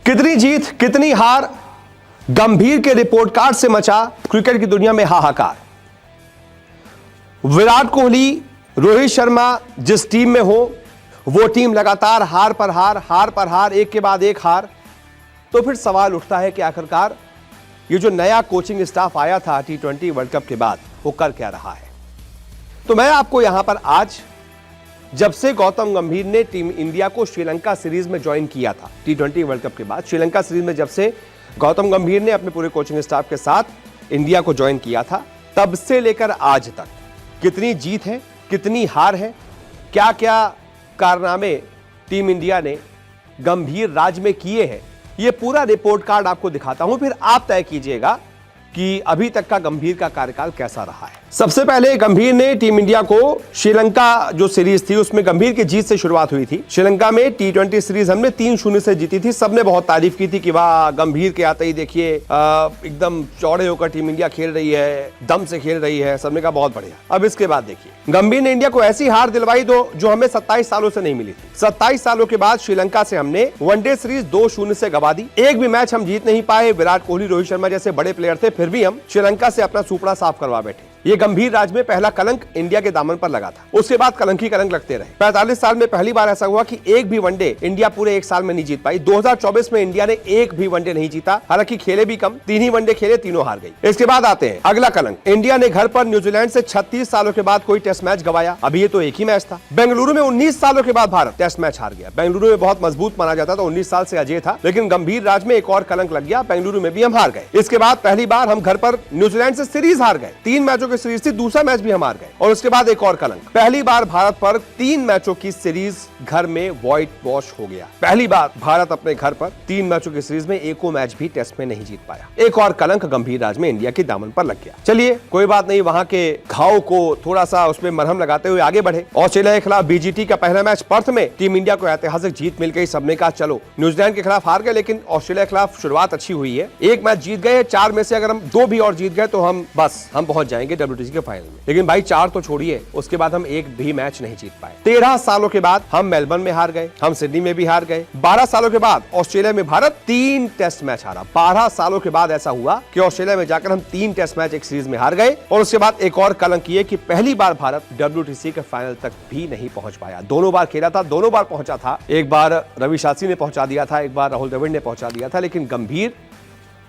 कितनी जीत कितनी हार, गंभीर के रिपोर्ट कार्ड से मचा क्रिकेट की दुनिया में हाहाकार। विराट कोहली, रोहित शर्मा जिस टीम में हो वो टीम लगातार हार पर हार, एक के बाद एक हार। तो फिर सवाल उठता है कि आखिरकार ये जो नया कोचिंग स्टाफ आया था T20 वर्ल्ड कप के बाद वो कर क्या रहा है। तो मैं आपको यहां पर आज, जब से गौतम गंभीर ने टीम इंडिया को श्रीलंका सीरीज में ज्वाइन किया था T20 वर्ल्ड कप के बाद, श्रीलंका सीरीज में जब से गौतम गंभीर ने अपने पूरे कोचिंग स्टाफ के साथ इंडिया को ज्वाइन किया था, तब से लेकर आज तक कितनी जीत है, कितनी हार है, क्या क्या कारनामे टीम इंडिया ने गंभीर राज में किए हैं, ये पूरा रिपोर्ट कार्ड आपको दिखाता हूं। फिर आप तय कीजिएगा कि अभी तक का गंभीर का कार्यकाल कैसा रहा है। सबसे पहले गंभीर ने टीम इंडिया को श्रीलंका जो सीरीज थी उसमें गंभीर की जीत से शुरुआत हुई थी। श्रीलंका में T20 सीरीज हमने 3-0 से जीती थी। सबने बहुत तारीफ की थी कि वाह, गंभीर के आते ही देखिए एकदम चौड़े होकर टीम इंडिया खेल रही है, दम से खेल रही है। सबने कहा बहुत बढ़िया। अब इसके बाद देखिए, गंभीर ने इंडिया को ऐसी हार दिलवाई जो हमें 27 सालों से नहीं मिली थी। 27 सालों के बाद श्रीलंका से हमने वनडे सीरीज 2-0 से गवा दी। एक भी मैच हम जीत नहीं पाए। विराट कोहली, रोहित शर्मा जैसे बड़े प्लेयर थे, फिर भी हम श्रीलंका से अपना सुपड़ा साफ करवा बैठे। ये गंभीर राज में पहला कलंक इंडिया के दामन पर लगा था। उसके बाद कलंक ही कलंक लगते रहे। 45 साल में पहली बार ऐसा हुआ कि एक भी वनडे इंडिया पूरे एक साल में नहीं जीत पाई। 2024 में इंडिया ने एक भी वनडे नहीं जीता, हालांकि खेले भी कम, 3 ही वनडे खेले, तीनों हार गई। इसके बाद आते हैं अगला कलंक। इंडिया ने घर पर न्यूजीलैंड से 36 सालों के बाद कोई टेस्ट मैच गवाया। अभी ये तो एक ही मैच था। बेंगलुरु में 19 सालों के बाद भारत टेस्ट मैच हार गया। बेंगलुरु में बहुत मजबूत माना जाता था, 19 साल से अजय था, लेकिन गंभीर राज में एक और कलंक लग गया। बेंगलुरु में भी हम हार गए। इसके बाद पहली बार हम घर पर न्यूजीलैंड से सीरीज हार गए। 3 मैचों की सीरीज थी, दूसरा मैच भी हम हार गए। और उसके बाद एक और कलंक, पहली बार भारत पर 3 मैचों की सीरीज घर में व्हाइट वॉश हो गया। पहली बार भारत अपने घर पर 3 मैचों की सीरीज में एको मैच भी टेस्ट में नहीं जीत पाया। एक और कलंक गंभीर राज में इंडिया के दामन पर लग गया। चलिए कोई बात नहीं, वहां के घाव को थोड़ा सा उसमें मरहम लगाते हुए आगे बढ़े। ऑस्ट्रेलिया के खिलाफ BGT का पहला मैच पर्थ में टीम इंडिया को ऐतिहासिक जीत मिल गई। सबने कहा चलो, न्यूजीलैंड के खिलाफ हार गए, लेकिन ऑस्ट्रेलिया के खिलाफ शुरुआत अच्छी हुई है। एक मैच जीत गए, 4 में से अगर हम 2 भी और जीत गए तो हम पहुंच जाएंगे WTC के फाइनल में। लेकिन भाई 4 तो छोड़िए, उसके बाद हम एक भी मैच नहीं जीत पाए। 13 सालों के बाद हम मेलबर्न में हार गए, हम सिडनी में भी हार गए। 12 सालों के बाद ऑस्ट्रेलिया में भारत 3 टेस्ट मैच हारा। 12 सालों के बाद ऐसा हुआ कि ऑस्ट्रेलिया में जाकर हम 3 टेस्ट मैच एक सीरीज में हार गए। और उसके बाद एक और कलंक ये कि पहली बार भारत WTC के फाइनल तक भी नहीं पहुंच पाया। दोनों बार खेला था, दोनों बार पहुंचा था। एक बार रवि शास्त्री ने पहुंचा दिया था, एक बार राहुल द्रविड़ ने पहुंचा दिया था, लेकिन गंभीर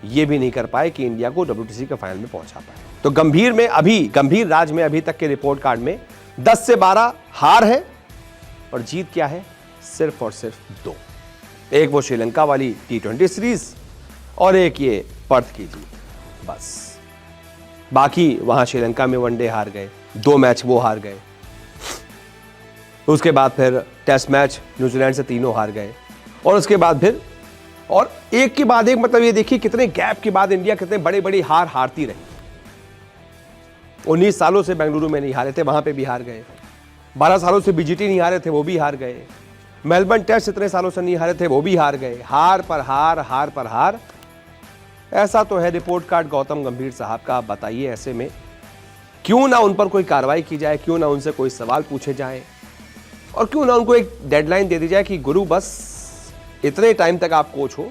ये भी नहीं कर पाए कि इंडिया को WTC के फाइनल में पहुंचा पाए। तो गंभीर राज में अभी तक के रिपोर्ट कार्ड में 10 से 12 हार है और जीत क्या है, सिर्फ और सिर्फ 2। एक वो श्रीलंका वाली T20 सीरीज और एक ये पर्थ की जीत, बस। बाकी वहां श्रीलंका में वनडे हार गए, 2 मैच वो हार गए। उसके बाद फिर टेस्ट मैच न्यूजीलैंड से तीनों हार गए। और उसके बाद फिर और एक के बाद एक, मतलब ये देखिए कितने गैप के बाद इंडिया कितने बड़े बड़ी हार हारती रही। 19 सालों से बेंगलुरु में नहीं हारे थे, वहां पे भी हार गए। 12 सालों से BGT नहीं हारे थे, वो भी हार गए। मेलबर्न टेस्ट इतने सालों से नहीं हारे थे, वो भी हार गए। हार पर हार। ऐसा तो है रिपोर्ट कार्ड गौतम गंभीर साहब का। आप बताइए, ऐसे में क्यों ना उन पर कोई कार्रवाई की जाए, क्यों ना उनसे कोई सवाल पूछे जाए, और क्यों ना उनको एक डेडलाइन दे दी जाए कि गुरु बस इतने टाइम तक आप कोच हो,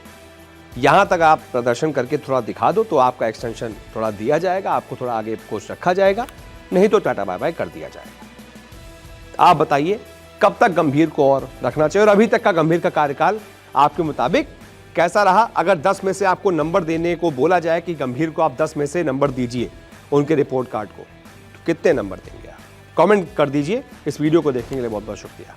यहां तक आप प्रदर्शन करके थोड़ा दिखा दो तो आपका एक्सटेंशन थोड़ा दिया जाएगा, आपको थोड़ा आगे कोच रखा जाएगा, नहीं तो टाटा बाय बाय कर दिया जाएगा। आप बताइए कब तक गंभीर को और रखना चाहिए, और अभी तक का गंभीर का कार्यकाल आपके मुताबिक कैसा रहा। अगर 10 में से आपको नंबर देने को बोला जाए कि गंभीर को आप 10 में से नंबर दीजिए उनके रिपोर्ट कार्ड को, तो कितने नंबर देंगे आप? कमेंट कर दीजिए। इस वीडियो को देखने के लिए बहुत बहुत शुक्रिया।